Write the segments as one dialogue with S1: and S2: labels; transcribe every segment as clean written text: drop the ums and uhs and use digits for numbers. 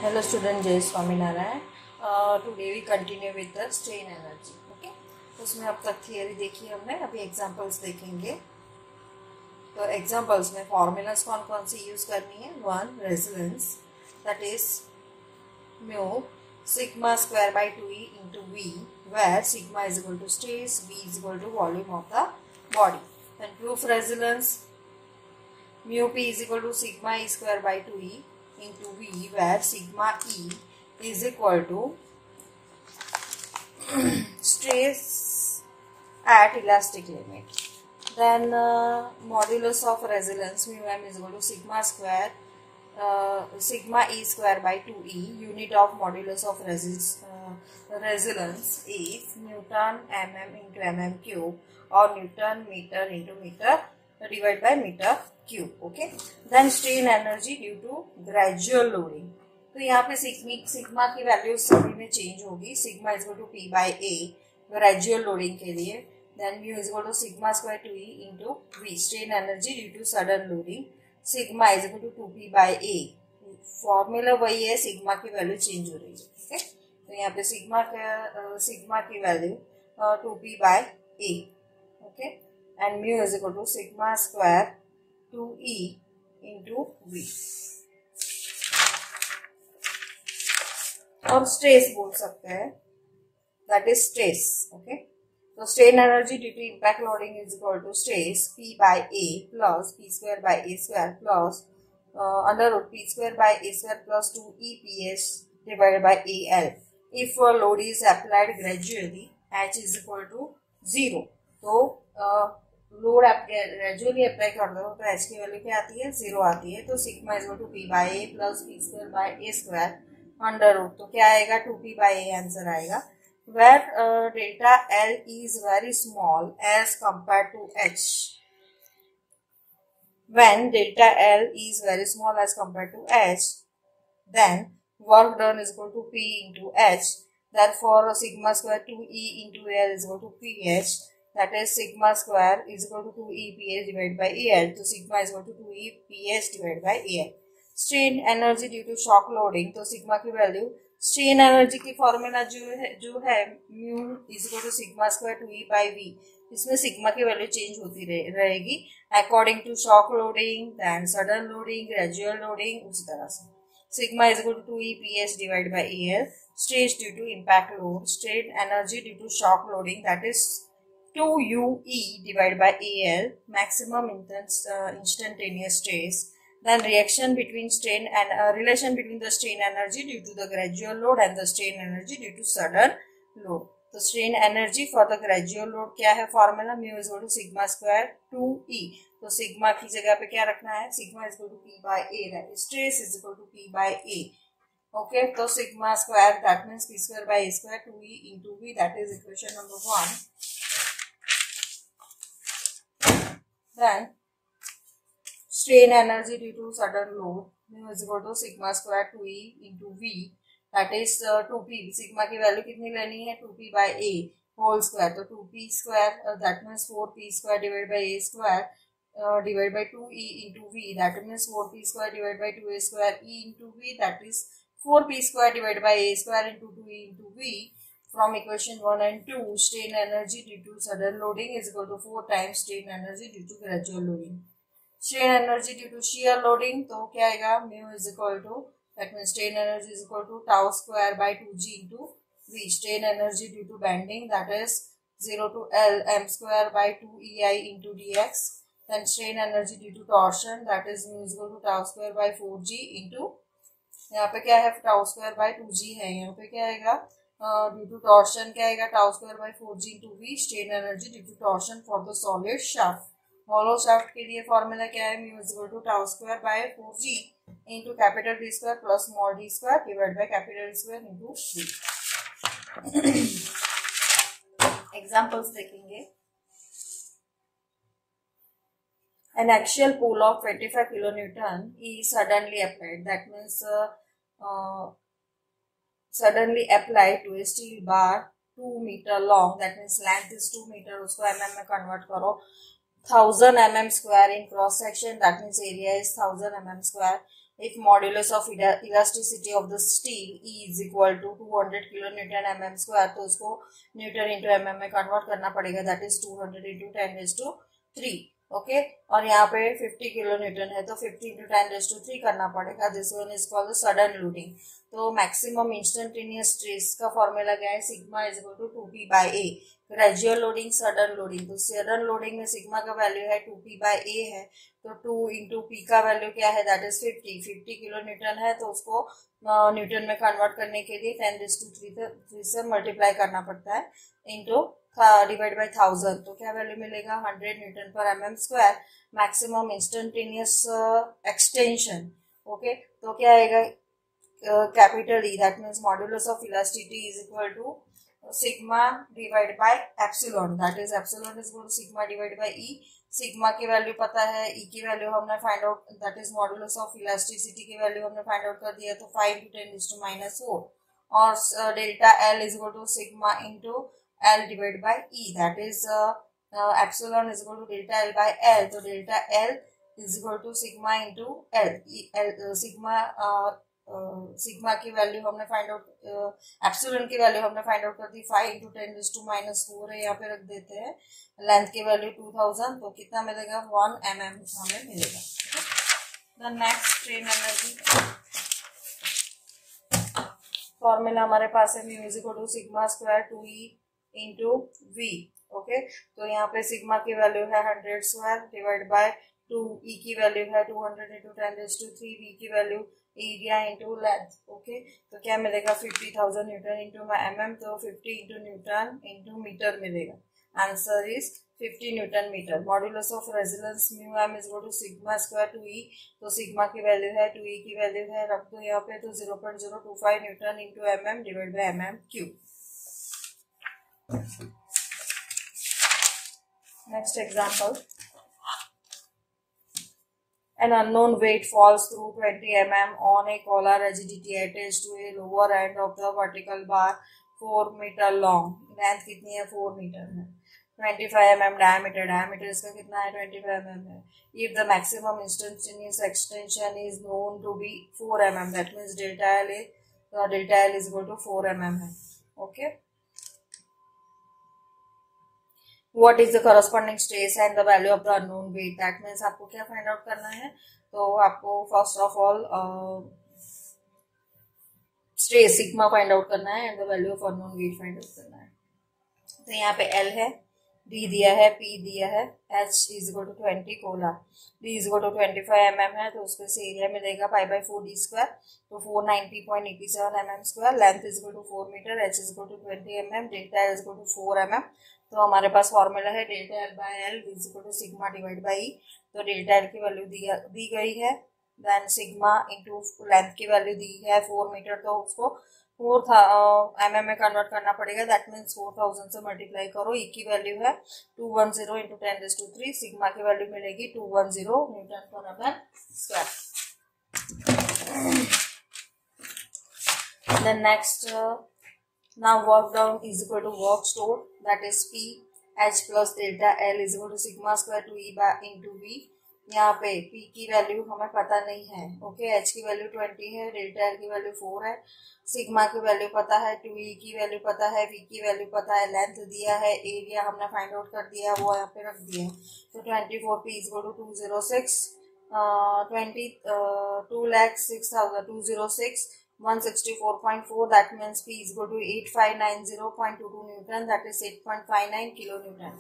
S1: Hello student, Jay Swaminarayan. Today we continue with the strain energy. Okay, तो उसमें अब तक थियरी देखी हमने, अभी एग्जांपल्स देखेंगे. तो एग्जांपल्स में फॉर्मूलाज कौन कौन सी यूज करनी है. One, resilience, that is mu sigma square by 2e into v, where sigma is equal to stress, v is equal to volume of the body. Then proof resilience, mu p is equal to sigma e square by 2e into v, where sigma e is equal to stress at elastic limit. Then modulus of resilience, mu m is equal to sigma square sigma e square by 2e. Unit of modulus of resilience is Newton mm into mm cube or Newton meter into meter divided by meter cube. Okay. Then strain energy due to gradual loading. तो यहाँ पे sigma की value सभी में change होगी. Sigma is equal to P by a gradual loading के लिए. Then mu is equal to sigma square 2e into v strain energy due to sudden loading. Sigma is equal to 2p by a. Formula वही है, sigma की value change हो रही है. ठीक है, तो यहाँ पे सिग्मा की value 2p by a. Okay, and mu is equal to sigma square 2e into v. और स्ट्रेस बोल सकते हैं, दैट इज स्ट्रेस. ओके, तो strain energy due to impact loading is equal to stress p by a plus p square by a square plus under root p square by a square plus 2eps divided by al. If load is applied gradually h is equal to 0. तो load आप gradually apply कर दो तो h की value क्या आती है, 0 आती है. तो sigma is equal to p by a plus p square by a square under root. तो क्या आएगा, 2p बाय a आंसर आएगा. Where delta L is very small as compared to H. When delta L is very small as compared to H, then work done is equal to P into H. Therefore, sigma square 2E into L is equal to PH. That is sigma square is equal to 2EPH divided by AL. So sigma is equal to 2EPH divided by AL. Strain energy due to shock loading. तो sigma की value, strain energy की formula जो है mu is equal to sigma square 2e by वी. इसमें sigma की value change होती रहेगी according to shock loading, then sudden loading, gradual loading, उसी तरह से. Sigma is equal to 2eps divide by L. Stress due to impact load, strain energy due to shock loading, that is 2ue divided by al, maximum instantaneous stress. Then reaction between strain and relation between the strain energy due to the gradual load and the strain energy due to sudden load. तो strain energy for the gradual load क्या है, formula mu is equal to sigma square 2e. तो sigma की जगह पे क्या रखना है, sigma is equal to p by a. Stress is equal to p by a. Okay, तो sigma square that means p square by a square 2e into v. That is equation number 1. Then strain energy due to sudden load mu is equal to sigma square 2e into v, that is 2p. Sigma की value कितनी लेनी है, 2p by a whole square. तो 2p square that means 4p square divide by a square divide by 2e into v, that means 4p square divide by 2a square e into v, that is 4p square divide by a square into 2e into v. From equation 1 and 2, strain energy due to sudden loading is equal to 4 times strain energy due to gradual loading. Strain energy due to shear loading, तो क्या आएगा, mu is equal to, that means strain energy is equal to tau square by 2g into v. Strain energy due to bending, that is 0 to L m square by 2ei into dx. Then strain energy due to torsion, that is mu is equal to tau square by 4g into, यहाँ पे क्या है, tau square by 2g है. यहाँ पे क्या आएगा, due to torsion क्या आएगा, tau square by 4g into v. Strain energy due to torsion for the solid shaft. Hollow shaft के लिए फॉर्मूला क्या है, mu is equal to tau square by 4g into capital D square plus small d square divide by capital D square into v. Examples देखेंगे. An axial pull of 25 kilonewton is suddenly applied. That means suddenly applied to a steel bar 2 meter long. That means length is 2 meter. उसको mm में convert करो. 1000 mm square in cross section. That means area is 1000 mm square. if modulus of elasticity of the steel E is equal to 200 kilonewton mm square, तो उसको newton into mm में convert करना पड़ेगा, that is 200 into 10⁻3. Okay, और यहाँ पे 50 kilo Newton है तो 50 इंटू 10⁻3 करना पड़ेगा. This one is called sudden loading. तो मैक्सिमम इंस्टेंटेनियस स्ट्रेस का फॉर्मूला क्या है, sigma is equal to 2p/a. Gradual loading, sudden loading. तो सडन लोडिंग में सिग्मा का वैल्यू है 2p/a है, तो 2 इंटू पी का वैल्यू क्या है, दैट इज 50 किलो न्यूटन है, तो उसको न्यूटन में कन्वर्ट करने के लिए 10⁻3 से मल्टीप्लाई करना पड़ता है इंटू डिवाइड बाय 1000. तो क्या वैल्यू मिलेगा, 100 न्यूटन पर mm square. Maximum instantaneous extension. Okay, तो क्या आएगा, capital E, that means modulus of elasticity is equal to sigma divide by epsilon, that is epsilon is equal to sigma divide by E. Sigma की value पता है, E की value हमने find out, that is modulus of elasticity की value हमने find out कर दिया, तो 5 × 10⁻⁴. और delta L is equal to sigma into L divide by E, that is epsilon is equal to delta L by L. तो delta L is equal to sigma into L. Sigma की value हमने find out, epsilon की value हमने find out कर दी, 5 × 10⁻⁴ है, यहाँ पे रख देते हैं. लेंथ की वैल्यू 2000, तो कितना मिलेगा, 1 mm हमें मिलेगा. The next strain energy formula हमारे पास है, mu is equal to sigma square 2e into V. Okay, तो यहाँ पे सिग्मा की वैल्यू है 100 स्क्वायर डिवाइड बाय 2, ई की वैल्यू है 200 इंटू 10⁻3, वी की value area into length. Okay, तो क्या मिलेगा, 50,000 न्यूटन इंटू mm, तो 50 इंटू न्यूटन इंटू मीटर मिलेगा. Answer is 50 newton metre. Modulus of resistance mu M is equal to sigma square 2e. तो sigma की value है 2e की वैल्यू है, रख दो यहाँ पे, तो 0.025 Newton into mm divide by mm cube. Next example, an unknown weight falls through 20 mm on a collar rigidity attached to a lower end of the vertical bar 4 meter long. Length कितनी है, 4 metre है. 25 mm diameter इसका कितना है, 25 mm है. If the maximum instantaneous extension is known to be 4 mm, that means delta L is equal to 4 mm है. Okay. What is the corresponding stress and the value of the unknown weight? That means आपको क्या find out करना है, तो आपको first of all stress sigma find out करना है and the value of unknown weight find out करना है. तो यहाँ पे L है, D दिया है, P दिया है, H इज इक्वल टू 20 कोला, D is equal to 25 mm है, तो उसके से एरिया मिलेगा π/4d स्क्वायर, तो 490.87 mm square. Length is equal to 4 metre, H is equal to 20 mm, delta is equal to 4 mm. तो हमारे पास फॉर्मूला है delta L by L is equal to sigma divide by E. तो delta L की value दी गई है, then sigma into length की वैल्यू दी है 4 मीटर, तो उसको 4 mm में कन्वर्ट करना पड़ेगा, दैट मीन्स 4000 से मल्टीप्लाई करो. ई की वैल्यू है 210 इंटू 10⁻3, सिग्मा की वैल्यू मिलेगी 210 न्यूटन पर metre square. Then next, now work done is equal to work stored, that is P H plus delta L is equal to sigma square 2E by into V. यहाँ पे P की value हमें पता नहीं है. Okay, H की value 20 है, delta L की वैल्यू 4 है, सिग्मा की वैल्यू पता है, 2E की वैल्यू पता है, V की वैल्यू पता है, लेंथ दिया है, एरिया हमने फाइंड आउट कर दिया, वो यहाँ पे रख दिया है. तो 24P is equal to 206 2,06,000 164.4, that means P is equal to 8590.22 Newton, that is 8.59 kilonewton.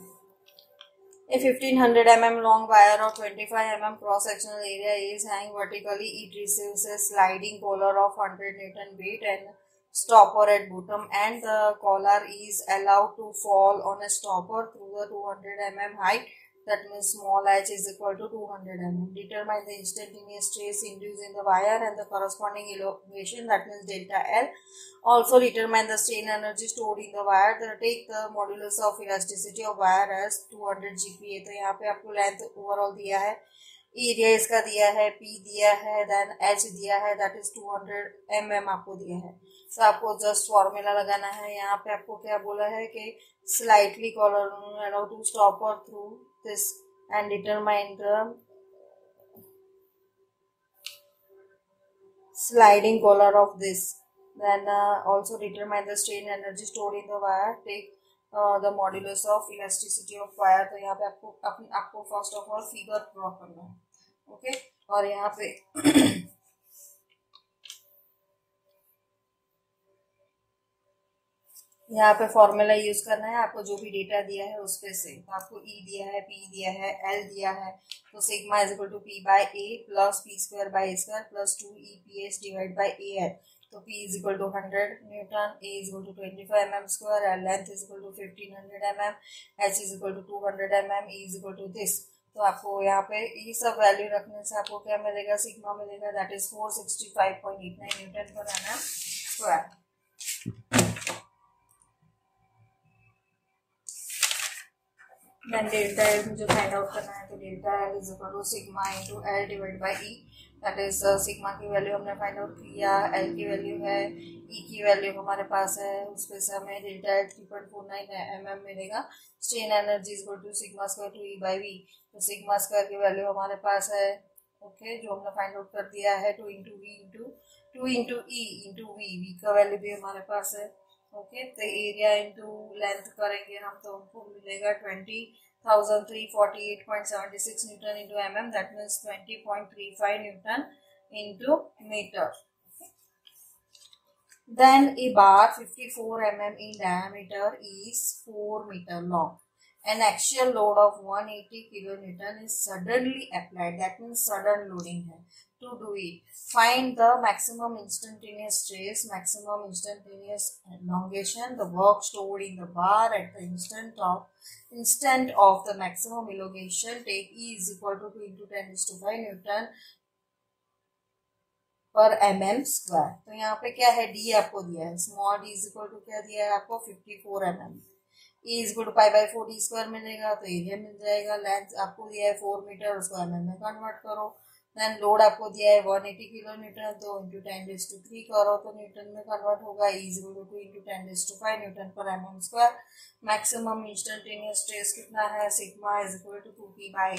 S1: A 1500 mm long wire of 25 mm cross sectional area is hanging vertically. It receives a sliding collar of 100 Newton weight and stopper at bottom, and the collar is allowed to fall on a stopper through the 200 mm height. That means small h is equal to 200 mm. Determine the instantaneous stress induced in the wire and the corresponding elongation, that means delta L. Also determine the strain energy stored in the wire. Take the modulus of elasticity of wire as 200 GPa. तो यहाँ पे आपको length overall दिया है, area इसका दिया है, P दिया है, देन H दिया है, दैट इज 200 mm आपको दिया है. तो आपको जस्ट फॉर्मूला लगाना है. यहाँ पे आपको क्या बोला है कि slightly collar allow to stopper through this and determine the sliding collar of this. Then also determine the strain energy stored in the wire. Take the modulus of elasticity of wire. तो यहाँ पे आपको first of all figure draw करना है, okay. और यहाँ पे यहाँ पे फॉर्मूला यूज करना है, आपको जो भी डेटा दिया है उस पे से। तो आपको ई दिया है, पी दिया है, एल दिया है, तो sigma is equal to P by A plus P square by A square plus 2 E P S divide by A L. तो P is equal to 100 newton, A is equal to 25 mm square, L length is equal to 1500 mm, H is equal to 200 mm, E is equal to this. तो आपको यहाँ पे ये सब value रखने से आपको क्या मिलेगा, सिग्मा मिलेगा, दैट इज 465.89 न्यूटन पर mm square. Then delta L मुझे फाइंड आउट करना है, तो delta L is equal to sigma into L divide by E. That is sigma की वैल्यू हमने फाइंड आउट किया, एल की वैल्यू है, ई की वैल्यू हमारे पास है, उस पे से हमें डेल्टा एल 3.49 mm मिलेगा। Strain energy is equal to sigma square two E by V. तो सिग्मा स्क्वायर की वैल्यू हमारे पास है, ओके, जो हमने फाइंड आउट कर दिया है, 2 into V into E into V का वैल्यू भी हमारे पास है, ओके। तो एरिया इंटू लेंथ करेंगे हम, तो हमको मिलेगा 20,348.76 newton into mm, that means 20.35 newton into metre. Then a bar 54 mm in diameter is 4 meter long. An axial load of 180 kilonewton is suddenly applied. That means sudden loading है. To do it, find the maximum instantaneous stress, maximum instantaneous elongation, the work stored in the bar at the instant of the maximum elongation. Take E is equal to 2 into 10⁵ Newton पर mm square. तो यहाँ पे क्या है, D आपको दिया है, small D is equal to क्या दिया है आपको, 54 mm। E is equal to pi by 4 D square मिलेगा, तो एरिया मिल जाएगा। लेंथ आपको दिया है 4 मीटर, उसको mm में कन्वर्ट करो। देन लोड आपको दिया है 180 किलो न्यूटन, तो इंटू 10⁵ करो तो न्यूटन में कन्वर्ट होगा। E is equal to 2 into 10⁵ newton पर mm square. Maximum instantaneous stress कितना है, sigma is equal to 2p by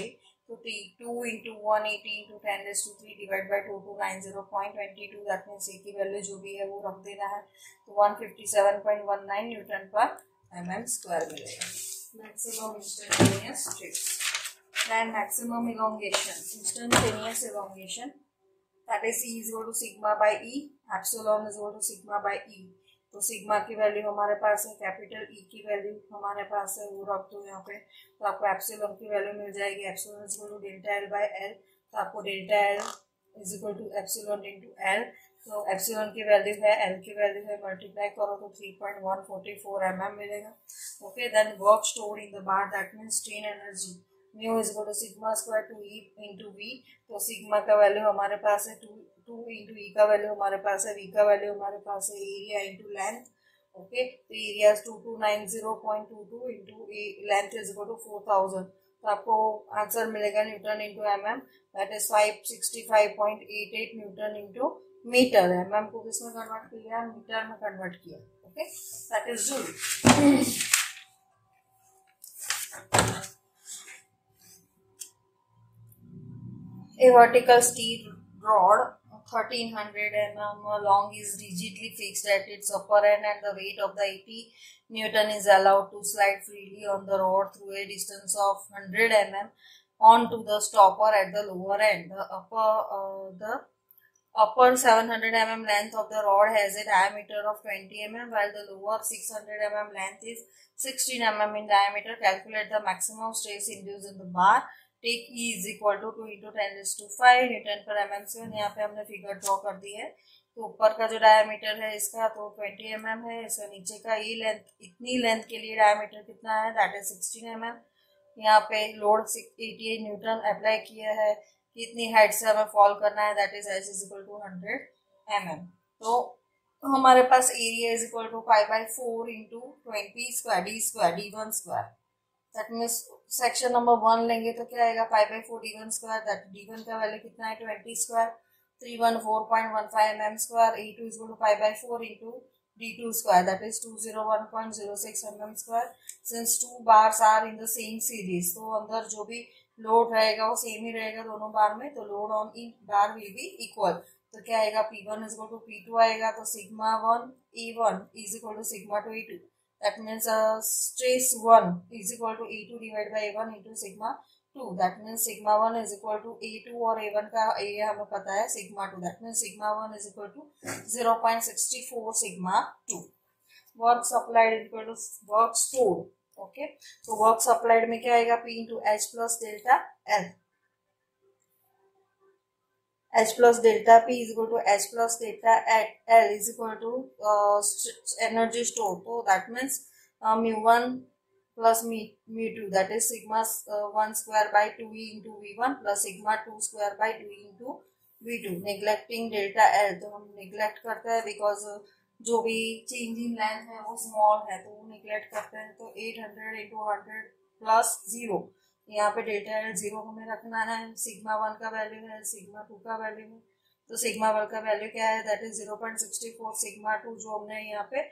S1: 2 into 180 into 10⁵ divide by 2290.22, that means A की वैल्यू जो भी है वो रख देना है, तो 157.19 न्यूटन पर mm स्क्वायर मिलेगा। Maximum instantaneous stress. Then maximum elongation, instantaneous elongation, that is E is equal to sigma by E, epsilon is equal to sigma by E। तो सिग्मा की वैल्यू हमारे पास है, कैपिटल ई की value हमारे पास है, वो रख दो यहाँ पे, तो आपको एप्सिलॉन की वैल्यू मिल जाएगी। Epsilon is equal to delta L by L, तो आपको delta L is equal to epsilon into L. तो एप्सिलॉन की वैल्यू है, एल की वैल्यू है, मल्टीप्लाई करो तो 3.144 mm मिलेगा, okay. Then work stored in the bar, that means strain energy mu is equal to sigma square two E into V. तो sigma का वैल्यू हमारे पास है 2 इंटू ई का वैल्यू हमारे पास है, वी का वैल्यू हमारे पास है, एरिया इंटू लेंथ, ओके। तो area 2290.22 into length is equal to 4000। तो आपको आंसर मिलेगा newton into mm, that is 565.88 newton into metre. mm को किसमें कन्वर्ट किया, मीटर में कन्वर्ट किया, okay, that is joule. A vertical steel rod 1300 mm long is rigidly fixed at its upper end, and the weight of the 80 Newton is allowed to slide freely on the rod through a distance of 100 mm onto the stopper at the lower end. The upper 700 mm length of the rod has a diameter of 20 mm, while the lower 600 mm length is 16 mm in diameter. Calculate the maximum stress induced in the bar. Take E is equal to 2 into 10⁵ newton पर mm square. यहाँ पे हमने figure draw कर दी है, तो ऊपर का जो डायमीटर है इसका तो 20 mm है, इसका नीचे का ये लेंथ, इतनी लेंथ के लिए डायमीटर कितना है, दैट इज 16 mm। यहाँ पे लोड 88 न्यूटन अप्लाई किया है, कितनी हाइट से हमें फॉल करना है, that is H is equal to 100 mm। तो हमारे पास area is equal to 5/4 into 20 square D1 square, that means section number 1 लेंगे तो क्या आएगा, 5/4 D1 स्क्वायर, दैट D1 का वैल्यू कितना है 20 square, 314.15 mm square. A2 is equal to 5/4 into D2 square, that is 201.06 mm square. Since 2 bars are in the same series, तो अंदर जो भी लोड रहेगा वो सेम ही रहेगा दोनों बार में, तो load on each bar will be equal. तो क्या आएगा, P1 is equal to P2 आएगा, तो sigma 1 E1 is equal to sigma 2 E2। That means stress 1 is equal to E2 divide by A1 into sigma 2। That means sigma 1 is equal to A2 और A1 का area हमें पता है sigma 2। That means sigma 1 is equal to 0.64 sigma 2। Work supplied equal to work stored. Okay, तो work supplied में क्या आएगा, P into H plus delta L. H plus delta P is equal to H plus delta L is equal to energy stored. So that means mu1 plus mu2, that is sigma 1 square by 2e into v1 plus sigma 2 square by 2e into v2। neglecting delta L, तो हम neglect करते हैं because जो भी change in length है वो small है, तो वो neglect करते हैं। तो 800 into 100 plus 0, यहाँ पे डेल्टा एल 0 हमें रखना है। सिग्मा 1 का वैल्यू है, सिग्मा 2 का वैल्यू है, तो सिग्मा 1 का वैल्यू क्या है, दैट इज 0.64। सिग्मा 2 जो हमने यहाँ पे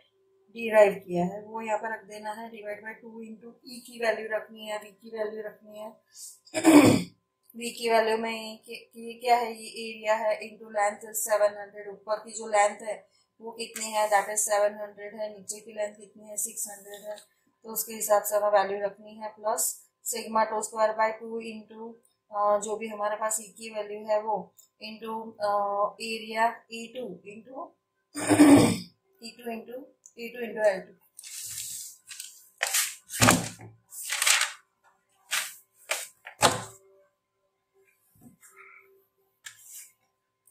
S1: डिराइव किया है वो यहाँ पे रख देना है, डिवाइड बाय 2 इंटू ई की वैल्यू रखनी है, वी की वैल्यू रखनी है। वी की वैल्यू में ये क्या है, ये एरिया है इंटू लेंथ 700। ऊपर की जो लेंथ है वो कितनी है, दैट इज 700 है। नीचे की लेंथ कितनी है, 600 है। तो उसके हिसाब से हमें वैल्यू रखनी है, plus sigma 2 square by 2 into जो भी हमारे पास ई की वैल्यू है वो into area E2 into E2 into L2।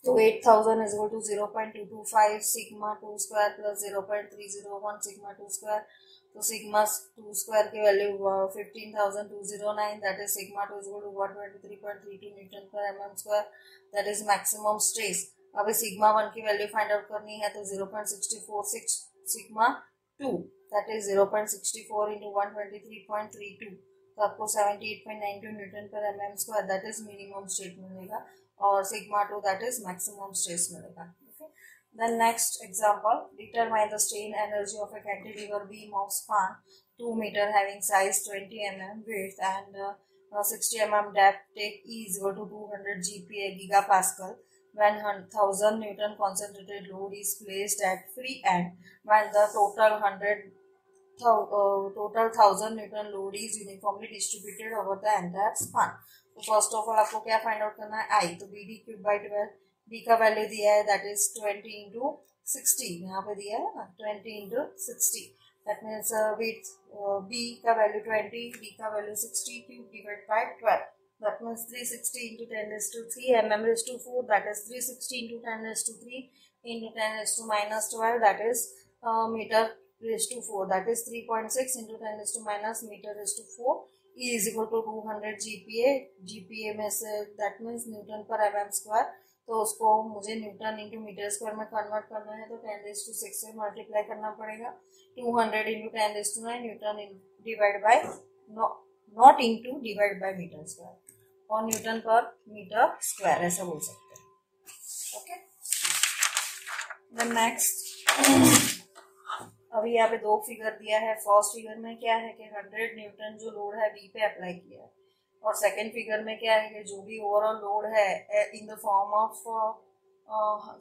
S1: तो 8000 is equal to 0.225 sigma 2 square plus 0.301 sigma 2 square। तो सिग्मा 2 स्क्वायर की value 15,209, that is sigma 2 is equal to 123.32 newton पर mm square, that is maximum stress. अभी sigma 1 की value find out करनी है, तो 0.646 sigma 2, that is 0.64 into 123.32, तो आपको 78.92 न्यूटन पर mm square, that is minimum stress मिलेगा, और sigma 2 that is maximum stress मिलेगा। Then next example, determine the strain energy of a cantilever beam of span 2 meter having size 20 mm width and 60 mm depth. Take E is equal to 200 GPa gigapascal when 1000 Newton concentrated load is placed at free end when the total 1000 Newton load is uniformly distributed over the entire span. तो first of all आपको क्या find out करना है, I। तो BD cube by 12, B का value दिया है that is 20 into 60, यहाँ पे दिया है ना 20 into 60, that means with B का वैल्यू 20, B का value 60 cube divide by 12, that means 360 into 10⁻³ mm⁴, that is 360 into 10⁻³ into 10⁻⁻12, that is m⁻⁴, that is 3.6 into 10⁻⁻m⁴। E is equal to 200 GPa, GPa में से that means newton पर mm square, तो उसको मुझे newton into metre square में convert करना है, तो 10⁶ से मल्टीप्लाई करना पड़ेगा। 200 into 10⁹ newton divide by not into divide by metre square, और न्यूटन पर मीटर स्क्वायर ऐसा बोल सकते हैं। ओके, देन नेक्स्ट अभी यहाँ पे दो फिगर दिया है। फर्स्ट फिगर में क्या है कि 100 न्यूटन जो लोड है बी पे अप्लाई किया है, और सेकेंड फिगर में क्या है कि जो भी ओवरऑल लोड है इन द फॉर्म ऑफ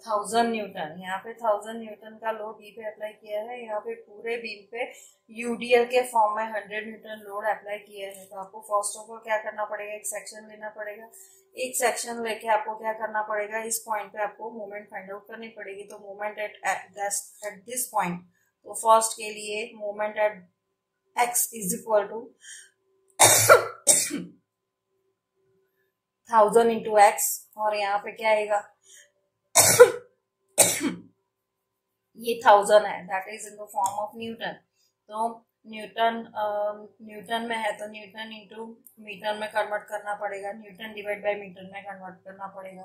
S1: 1000 न्यूटन, यहाँ पे 1000 न्यूटन का लोड बी पे अप्लाई किया है। यहाँ पे पूरे बीम पे यूडीएल के फॉर्म में 100 न्यूटन लोड अप्लाई किया है। तो आपको फर्स्ट ऑफ ऑल क्या करना पड़ेगा, एक सेक्शन लेना पड़ेगा। एक सेक्शन लेके आपको क्या करना पड़ेगा, इस पॉइंट पे आपको मोमेंट फाइंड आउट करनी पड़ेगी। तो मोमेंट एट दिस पॉइंट, तो फर्स्ट के लिए moment at X is equal to 1000 into एक्स, और यहाँ पे क्या आएगा ये 1000 है, that is in the form of newton. तो न्यूटन में है तो न्यूटन इंटू मीटर में कन्वर्ट करना पड़ेगा, न्यूटन डिवाइड बाय मीटर में कन्वर्ट करना पड़ेगा।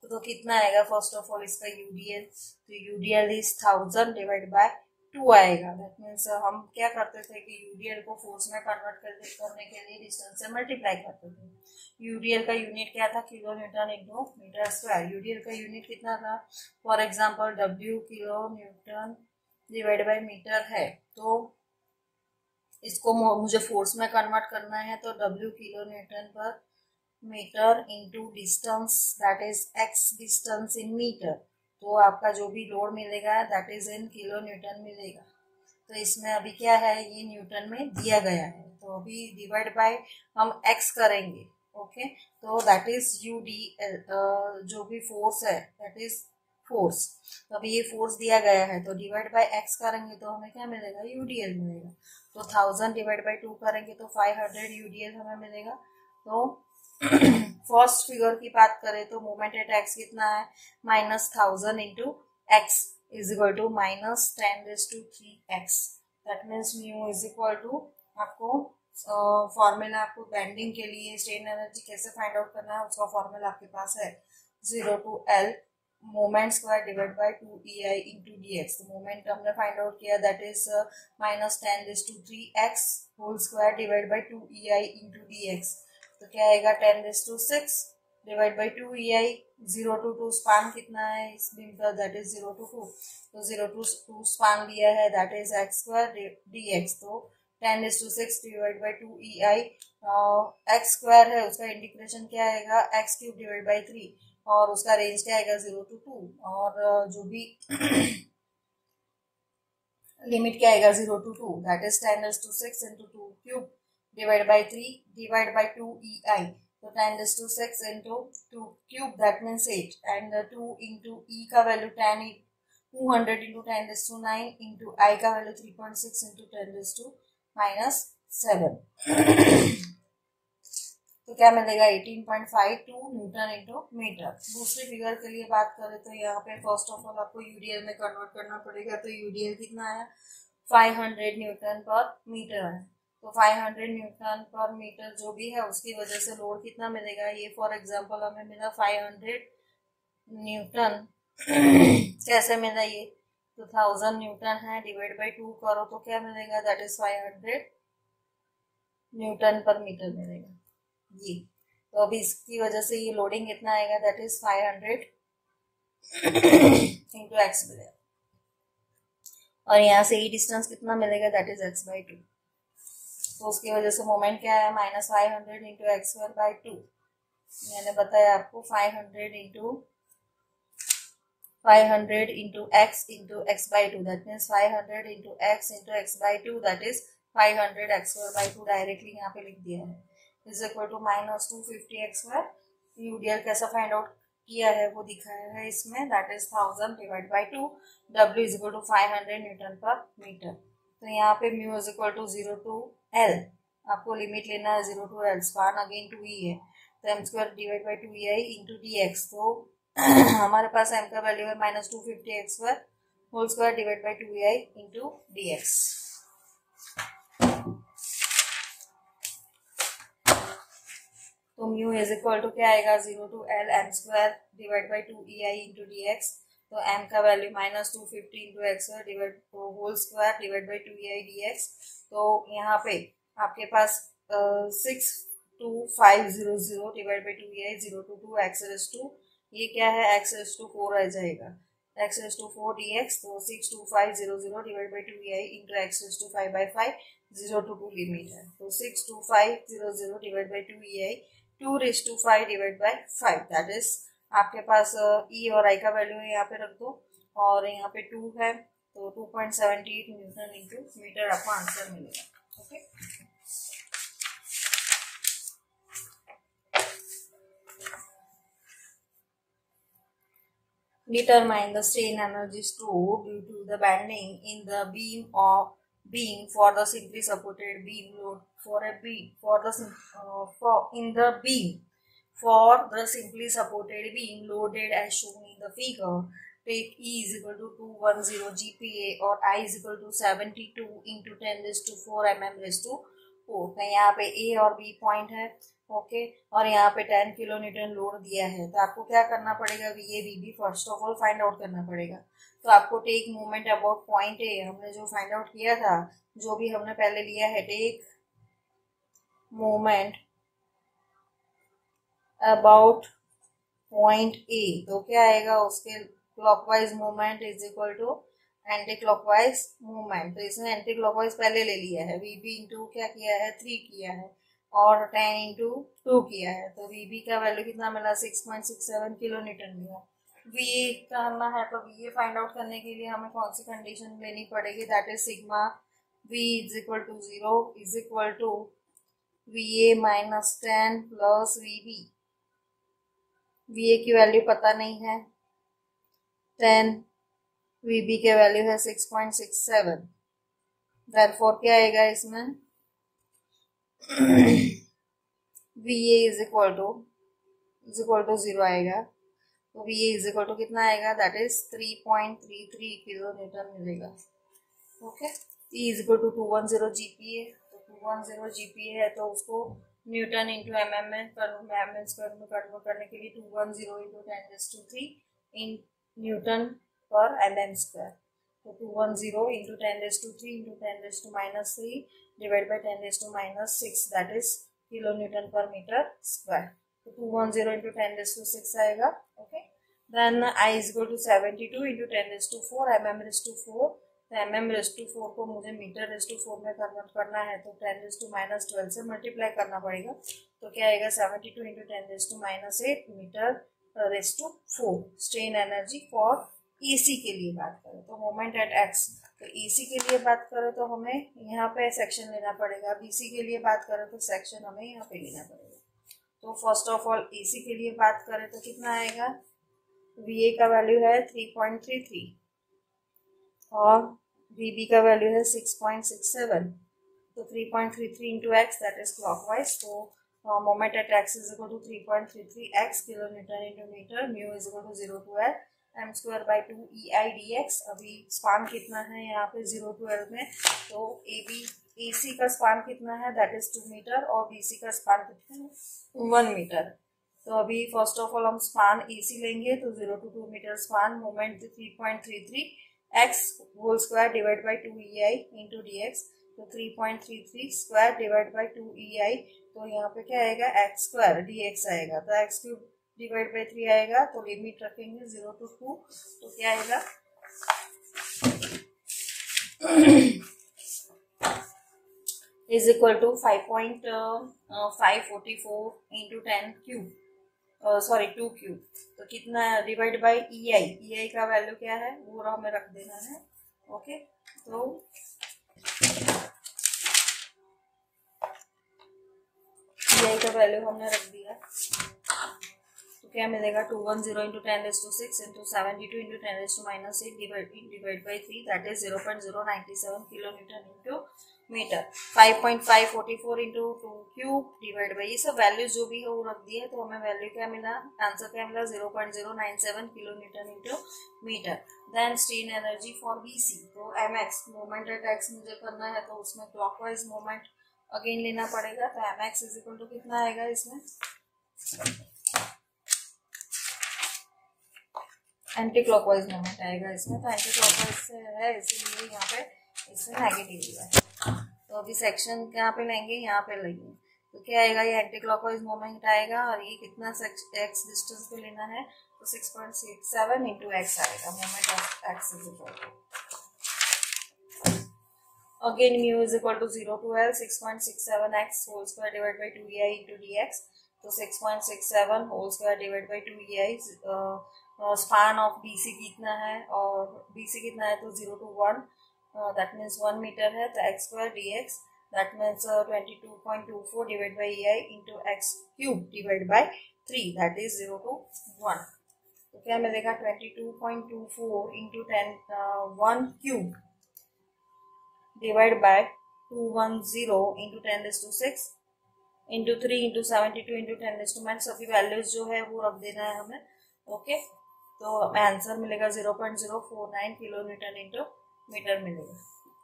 S1: तो कितना आएगा, फर्स्ट ऑफ ऑल इसका यूडीएल, तो यूडीएल इज 1000 डिवाइड बाय 2 आएगा। दैट मीन्स हम क्या करते थे कि यूडीएल को फोर्स में कन्वर्ट करने के लिए डिस्टेंस से मल्टीप्लाई करते थे। यूडीएल का यूनिट क्या था, kilo newton into metre square. UDL का यूनिट कितना था, for example W kilo newton divide by metre है, तो इसको मुझे फोर्स में कन्वर्ट करना है, तो डब्ल्यू किलो न्यूटन पर metre into distance that is x distance in metre, तो आपका जो भी लोड मिलेगा that is in kilo newton मिलेगा। तो इसमें अभी क्या है, ये न्यूटन में दिया गया है, तो अभी डिवाइड बाय हम x करेंगे। ओके, तो दैट इज यू डी, जो भी फोर्स है दैट इज फोर्स। तो अभी ये फोर्स दिया गया है, तो डिवाइड बाय x करेंगे तो हमें क्या मिलेगा, यूडीएल मिलेगा। तो 1000 डिवाइड बाय 2 करेंगे तो 500 यूडीएल हमें मिलेगा। तो फर्स्ट फिगर की बात करें तो मोमेंट एट एक्स कितना है, -1000 into X is equal to -10⁻³ that means mu is equal to, आपको फॉर्मूला आपको बेंडिंग के लिए स्ट्रेन एनर्जी कैसे फाइंड आउट करना है उसका फॉर्मूला आपके पास है, 0 to L moment square divide by 2EI into dx। तो मोमेंट हमने फाइंड आउट किया that is -10⁻³ whole square divide by 2EI into dx। तो क्या आएगा 10⁶ divide by 2EI, 0 to 2 span कितना है इस बीम का, दैट इज 0 to 2, तो 0 to 2 स्पान लिया है that is x square dx। तो 10⁶ divide by 2EI, x square है उसका इंटीग्रेशन क्या आएगा, x³ डिवाइड बाय 3, और उसका रेंज क्या आएगा 0 to 2, और जो भी लिमिट क्या आएगा 0 to 2 that is 10⁶ into 2 cube divide by 3 divide by 2EI। तो 10⁶ into 2 cube that means 8, and 2 into E का वैल्यू 10, 200 इंटू 10⁹ इंटू आई का वैल्यू 3.6 इंटू 10⁻⁷ तो क्या मिलेगा 18.52 न्यूटन इंटू मीटर। दूसरी फिगर के लिए बात करें तो यहाँ पे फर्स्ट ऑफ ऑल आपको यूडीएल में कन्वर्ट करना पड़ेगा। तो यूडीएल कितना है, 500 न्यूटन पर मीटर है। तो 500 न्यूटन पर मीटर जो भी है उसकी वजह से लोड कितना मिलेगा, ये फॉर एग्जांपल हमें मिला 500 न्यूटन कैसे मिला ये, तो 1000 न्यूटन है डिवाइड बाय 2 करो तो क्या मिलेगा, दैट इज 500 न्यूटन पर मीटर मिलेगा ये। तो अभी इसकी वजह से ये लोडिंग कितना आएगा, दैट इज 500 इंटू एक्स मिलेगा, और यहाँ से ये डिस्टेंस कितना मिलेगा, दैट इज x/2। तो उसकी वजह से मोमेंट क्या है, -500 इंटू x²/2। मैंने बताया आपको 500 into x into x/2 that means 500 into x into x/2 that is 500 x²/2 directly यहाँ पे लिख दिया है, is equal to -250 x²। UDL कैसा फाइंड आउट किया है वो दिखाया है इसमें, that is 1000 divide by 2, W is equal to 500 newton पर मीटर। तो यहाँ पे mu is equal to 0 to L, आपको लिमिट लेना है 0 to L, span again 2E है, तो m² divide by 2EI into dx। तो हमारे पास m का वैल्यू है -250 x² whole square divide by 2EI into dx। तो म्यू इज इक्वल टू क्या आएगा, 0 to L m² divide by 2EI into dx। तो m का value -250 into x² divide whole square divide by 2EI dx। तो यहाँ पे आपके पास 62500 divide by 2EI 0 to 2 x⁻², ये क्या है x⁻4 रह जाएगा, x⁻4 dx। तो 62500 divide by 2EI into x⁵/5 0 to 2 limit है, तो 62500 divide by 2EI 2⁵5 divide by 5 that is आपके पास ई और आई का वैल्यू है यहाँ पे रख दो, और यहाँ पे 2 है तो 2.78 न्यूटन इंटू मीटर आपको आंसर मिलेगा। Okay, determine the strain energy stored due to the bending in the beam for the simply supported beam load in the beam for the simply supported beam loaded as shown in the figure. Take E is equal to 210 GPa or I is equal to 72 into 10⁴ mm⁴। तो यहाँ पे A और B point है, okay, और यहाँ पे 10 kilo Newton load दिया है। तो आपको क्या करना पड़ेगा, VA VB first of all find out करना पड़ेगा। तो आपको take moment about point A, हमने जो फाइंड आउट किया था, जो भी हमने पहले लिया है, take moment about point A, तो क्या आएगा, उसके clockwise movement is equal to anti clockwise movement. तो इसमें एंटी क्लॉकवाइज पहले ले लिया है, VB इंटू क्या किया है, 3 किया है, और 10 इंटू 2 किया है, तो वीबी का वैल्यू कितना मिला 6.67 किलो न्यूटन मिला। वीए करना है तो वीए फाइंड आउट करने के लिए हमें कौन सी कंडीशन लेनी पड़ेगी, that is sigma V is equal to 0 is equal to VA minus 10 plus VB. VA की वैल्यू पता नहीं है 10, वीबी के वैल्यू है 6.67, देयरफॉर क्या आएगा इसमें वीए इज इक्वल टू 0 आएगा, तो वीए इज इक्वल टू कितना आएगा, दैट इज 3.33 किलो न्यूटन मिलेगा। Okay, E is equal to 210 GPa, तो 210 जीपीए है तो उसको न्यूटन इंटू एम एम में कन्वर्ट करने के लिए 210 into 10⁻³ in newton per m m square, तो 210 into 10⁻³ into 10⁻³ divide by 10⁻⁻6 that is kilo newton पर मीटर स्क्वायर, तो 210 इंटू 10⁻⁶ आएगा। Okay, then I is equal to 72 into 10⁻⁴ mm⁻⁴, तो mm⁻⁴ को मुझे मीटर⁻⁴ में कन्वर्ट करना है तो 10⁻12 से मल्टीप्लाई करना पड़ेगा, तो क्या आएगा 72 into 10⁻8 metre strain energy for EC के लिए बात करें तो मोमेंट एट एक्स, तो ईसी के लिए बात करें तो हमें यहाँ पे सेक्शन लेना पड़ेगा, बीसी के लिए बात करें तो सेक्शन हमें यहाँ पे लेना पड़ेगा। तो फर्स्ट ऑफ ऑल ईसी के लिए बात करें तो कितना आएगा, वीए का वैल्यू है 3.33 और वीबी का वैल्यू है 6.67, तो 3.33 into X that is clockwise, तो moment at X is equal to 3.33 X kilo newton into metre, mu is equal to 0 to L M square by 2 EI dx। अभी स्पान कितना है यहाँ पे 0 to L में, तो AC का span कितना है दैट इज 2 मीटर और BC का स्पान कितना है 1 मीटर। तो अभी फर्स्ट ऑफ ऑल हम स्पान AC लेंगे तो 0 to 2 metre span, moment 3.33 x whole square divide by 2 EI into dx, तो 3.33 स्क्वायर डिवाइड बाई 2 EI, तो यहाँ पे क्या आएगा x स्क्वायर dx आएगा, तो x क्यूब डिवाइड बाई 3 आएगा, तो लिमिट रखेंगे 0 to 2, तो क्या आएगा is equal to 5.544 into 10 cube, sorry 2 cube, तो कितना डिवाइड बाई EI का वैल्यू क्या है वो हमें रख देना है। ओके, तो EI का वैल्यू हमने रख दिया, तो क्या मिलेगा 210 into 10⁻⁶ into 72 into 10⁻⁻8 divide by 3 that is 0.097 kilo newton into metre, 5.544 into 2 cube divide by, ये सब वैल्यूज जो भी है वो रख दिए, तो हमें वैल्यू क्या मिला, आंसर क्या मिला 0.097 kilo newton into metre. Then strain energy for BC, तो mx मोमेंट एट एक्स मुझे करना है तो उसमें क्लॉकवाइज मोमेंट अगेन लेना पड़ेगा, तो mx इज इक्वल टू कितना आएगा इसमें एंटी क्लॉकवाइज मोमेंट आएगा इसमें, तो एंटी क्लॉकवाइज से है इसीलिए यहाँ पे इससे नेगेटिव लिया है, तो अभी सेक्शन यहाँ पे लेंगे यहाँ पे लेंगे, तो क्या आएगा ये एंटी क्लॉकवाइज मोमेंट आएगा और ये कितना एक्स डिस्टेंस पे लेना है तो 6.67 इंटू एक्स आएगा, moment of x is equal to again mu is equal to 0 to L 6.67 x whole square divide by 2 EI into dx, तो 6.67 whole square divide by 2 EI, span of BC कितना है और BC कितना है तो 0 to 1 that means 1 metre है, तो x square dx that means 22.24 divide by EI into x cube divide by 3 that is 0 to 1, तो क्या मिलेगा 22.24 into 1 cube divide bye 210 into 10⁻⁶ into 3 into 72 into 10⁻⁻, सभी वैल्यूज जो है वो रख देना है हमें। ओके, तो हमें आंसर मिलेगा 0.049 किलो न्यूटन इंटू मीटर मिलेगा।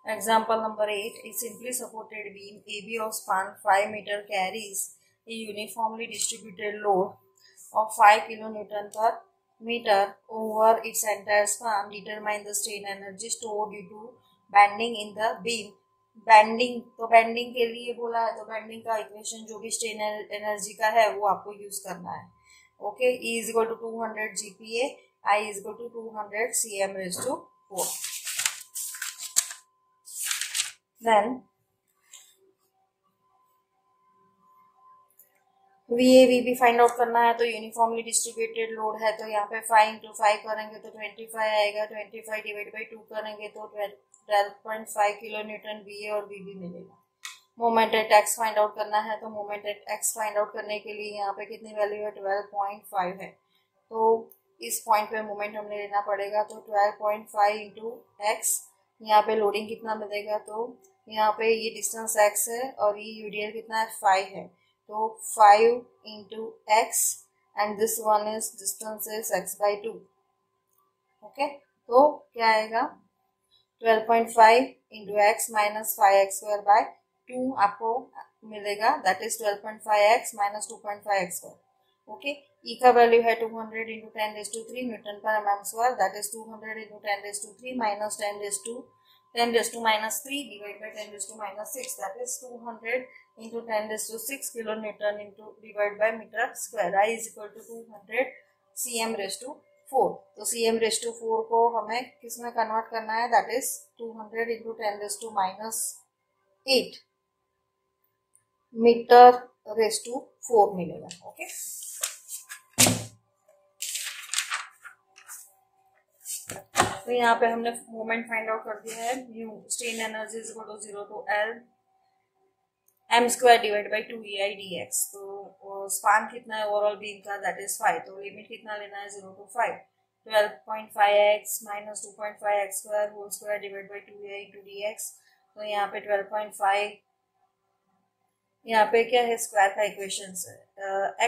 S1: Example number 8, A simply supported beam AB of span 5 meter carries a uniformly distributed load of 5 kilonewton per meter over its entire span. Determine the strain energy stored due to bending in the beam. Bending, तो bending के लिए बोला है तो bending का equation जो भी strain energy का है वो आपको यूज करना है। Okay, E is equal to 200 GPa, I is equal to 200 cm⁻⁴। Then VAVB find out करना है तो यूनिफॉर्मली डिस्ट्रीब्यूटेड लोड है, तो यहाँ पे 5 इंटू 5 करेंगे तो 25 आएगा, 25 डिवाइड बाई 2 करेंगे तो 12.5 किलो न्यूटन VA और VB मिलेगा। Moment at x find out करना है तो moment at x find out करने के लिए यहाँ पे कितनी वैल्यू है, 12.5 है, तो इस पॉइंट पे मोमेंट हमने लेना पड़ेगा, तो 12.5 इंटू एक्स, यहाँ पे लोडिंग कितना मिलेगा, तो यहाँ पे ये डिस्टेंस x है और ये यूडीएल कितना है, 5 है, तो 5 into x and this one is distance is x/2। Okay, तो क्या आएगा 12.5 इंटू एक्स माइनस 5x²/2 आपको मिलेगा, that is 12.5x minus 2.5x²। Okay, E का वैल्यू है 200 इंटू 10⁻³ न्यूटन पर mm², that is 200 into 10⁻³ minus 10⁻³ divide by 10⁻⁻6, that is 200 into 10⁻⁶ kilo newton into divide by metre square. I is equal to 200 cm⁴। तो cm⁴ को हमें किस में convert करना है, दैट इज 200 इंटू 10⁻⁸ मीटर⁴ मिलेगा। ओके, तो यहाँ पे हमने मोमेंट फाइंड आउट कर दिया है। Strain energy is equal to 0 to L m² divide by 2EI dx। तो स्पान कितना है ओवरऑल बीम का, दैट इज 5, तो लिमिट कितना लेना है 0 to 5, 12.5x minus 2.5x² whole square divide by 2EI into dx। तो यहाँ पे 12.5, यहाँ पे क्या है स्क्वायर का इक्वेशन है,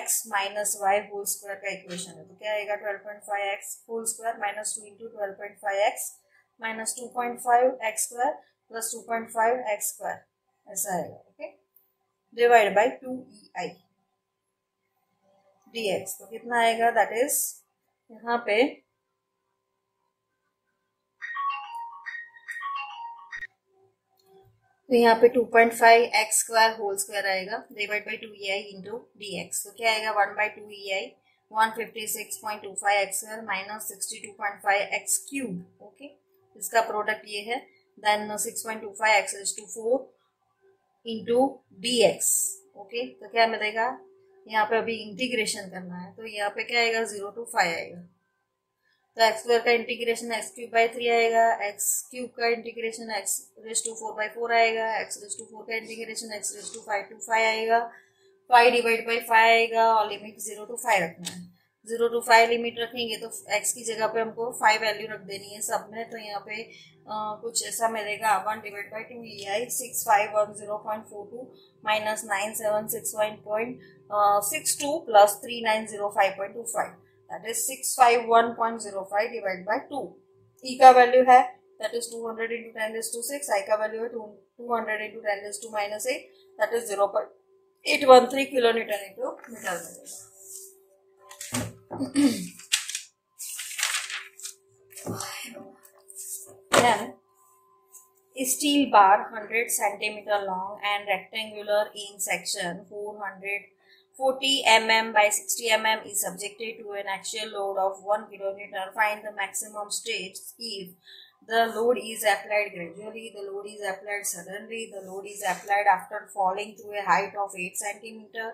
S1: x minus y whole square का इक्वेशन है, तो क्या आएगा 12.5x whole square minus 2 into 12.5x minus 2.5x² plus 2.5x², ऐसा आएगा। Okay, divide by 2EI dx, तो कितना आएगा, दैट इज यहाँ पे तो यहाँ पे 2.5x² होल स्क्वायर आएगा divide by 2EI into dx, तो क्या आएगा 1/2EI 156.25x² minus 62.5x³। Okay, इसका प्रोडक्ट ये है, then 6.25x⁴ into dx। Okay, तो क्या मिलेगा, यहाँ पे अभी इंटीग्रेशन करना है, तो यहाँ पे क्या आएगा 0 टू 5 आएगा, तो x² का इंटीग्रेशन x³/3 आएगा, x³ का इंटीग्रेशन x⁴/4 आएगा, x⁴ का इंटीग्रेशन x⁵5/5 आएगा, 5 डिवाइड बाई 5 आएगा और लिमिट 0 टू 5 रखना है। 0 टू 5 लिमिट रखेंगे तो x की जगह पे हमको 5 वैल्यू रख देनी है सब में, तो यहाँ पे कुछ ऐसा मिलेगा 1 divide by 2EI 6510.42 minus 9761.62 plus 3905.25, that is 651.05 divide by 2। ई का वैल्यू है दैट इज 200 इंटू 10⁻⁶, आई का वैल्यू है 200 into 10⁻⁻8, that is 0.813 kilo newton into metre मिलेगा। Then steel bar 100 centimeter long and rectangular in section 440 mm by 60 mm is subjected to an axial load of 1 kilonewton. Find the maximum stress if the load is applied gradually, the load is applied suddenly, the load is applied after falling through a height of 8 centimeter.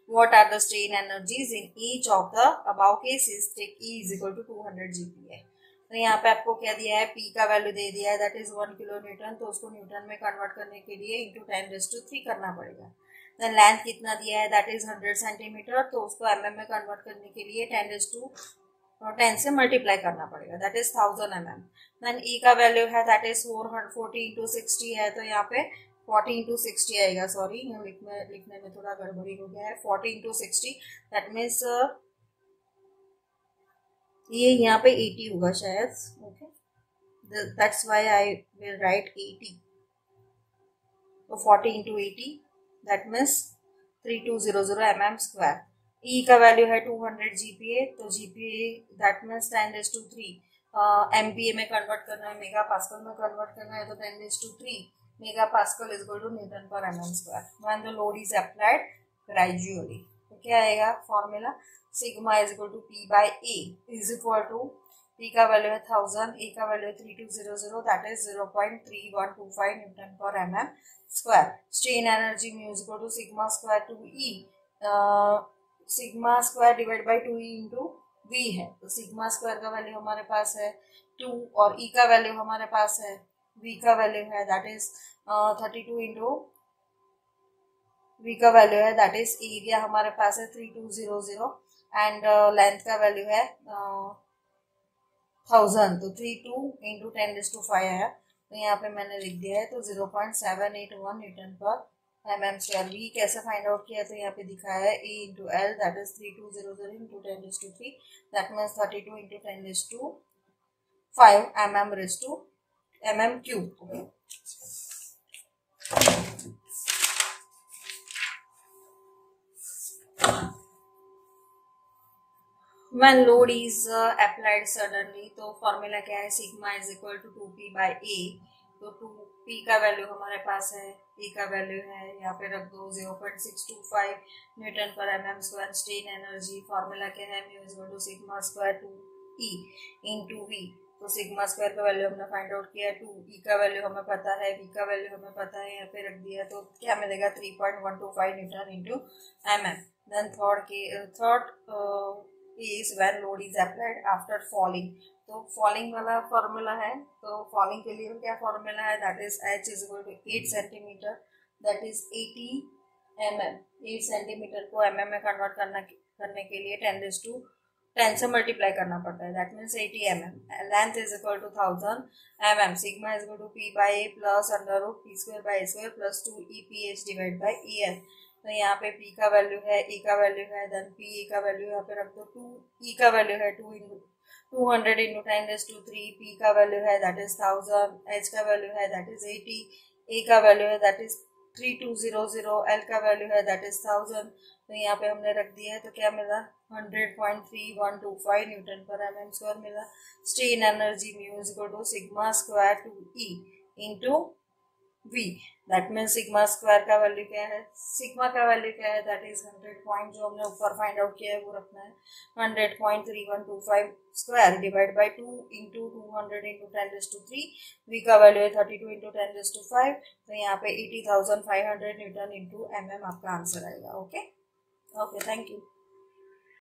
S1: What are the strain energies in each of the above cases? Take E is equal to 200 GPa. तो यहाँ पे आपको क्या दिया है, P का value दे दिया है दैट इज 1 किलो न्यूटन, तो उसको न्यूटन में कन्वर्ट करने के लिए इंटू 10⁻³ करना पड़ेगा। देन लेंथ कितना दिया है, दैट इज 100 सेंटीमीटर, तो उसको mm में कन्वर्ट करने के लिए 10 से मल्टीप्लाई करना पड़ेगा, that is 1000 mm। Then E का वैल्यू है दैट इज 440 इंटू 60 है, तो यहाँ पे 40 इंटू 60 आएगा, सॉरी लिखने में थोड़ा गड़बड़ी हो गया है, 40 इंटू 60 दैट मीन्स ये यहाँ पे 80 होगा शायद। Okay, that's why I will write 80, तो 40 इंटू 80 दैट मीन्स 3200 mm²। ई का वैल्यू है 200 GPa, तो GPa दैट मीन्स 10⁻³ MPa में कन्वर्ट करना है, मेगा पास्कल में कन्वर्ट करना है, तो 10⁻³ mega pascal is equal to newton पर mm² when the load is applied gradually. तो क्या आएगा formula, sigma is equal to P by A is equal to P का वैल्यू है 1000, A का वैल्यू है 3200, दैट इज 0.3125 न्यूटन पर mm²। Strain energy mu is equal to sigma square two E sigma square divide by 2e into V है, तो sigma square का value हमारे पास है 2 और ई का वैल्यू हमारे पास है, वी का वैल्यू है दैट इज 32 इंटू वी का वैल्यू है दैट इज एरिया हमारे पास है 3200 एंड लेंथ का वैल्यू है 1000, तो 32 इंटू 10⁵ आया, तो यहाँ पे मैंने लिख दिया है, तो 0.781 न्यूटन पर mm स्क्वायर। वी कैसे फाइंड आउट किया, तो यहाँ पे दिखाया है A into L that is 3200 into 10⁵, that means 32 into 10⁵ mm raise to mm cube. When load is applied suddenly, तो फॉर्मूला क्या है, sigma is equal to 2p by A, तो 2p का वैल्यू हमारे पास है, ए का वैल्यू है यहाँ पे रख दो 0.625 न्यूटन पर mm square. Strain energy formula क्या है, mu is equal to sigma square 2e into V, तो सिग्मा स्क्वायर का वैल्यू हमने फाइंड आउट किया 2, ई का वैल्यू हमें पता है, वी का वैल्यू हमें पता है, यहाँ पे रख दिया, तो क्या मिलेगा 3.125 newton into mm। Then third is when load is applied after falling, तो फॉलिंग वाला फॉर्मूला है, तो फॉलिंग के लिए क्या फॉर्मूला है, that is h is equal to 8 centimetre, that is 80 mm। 8 centimetre को mm में कन्वर्ट करने के लिए 10 से मल्टीप्लाई करना पड़ता है, that means 80 mm। Length is equal to 1000 mm, sigma is equal to p by A plus under root p square by square plus 2 EPH divide by EL, तो यहाँ पे p का वैल्यू है, e का value है, then p e का value यहाँ पे रख दो 2, e का वैल्यू है 200 इंटू 10⁵, p का वैल्यू है दैट इज 1000, h का वैल्यू है दैट इज 80, a का वैल्यू है दैट इज 3200, l का वैल्यू है दैट इज 1000, तो यहाँ पे हमने रख दिया है, तो क्या मिला 100.3125 न्यूटन पर mm स्क्वायर मिला। Strain energy mu is equal to sigma square 2e into v, that mean sigma square का वैल्यू क्या है, सिग्मा का वैल्यू क्या है, दैट इज 100 पॉइंट जो हमने ऊपर फाइंड आउट किया है वो रखना है, 100.3125 square divide by 2 into 200 into 10⁵, V का वैल्यू है 32 इंटू 10⁵, तो यहाँ पे 80,500 न्यूटन इंटू mm आपका आंसर आएगा। Okay, thank you.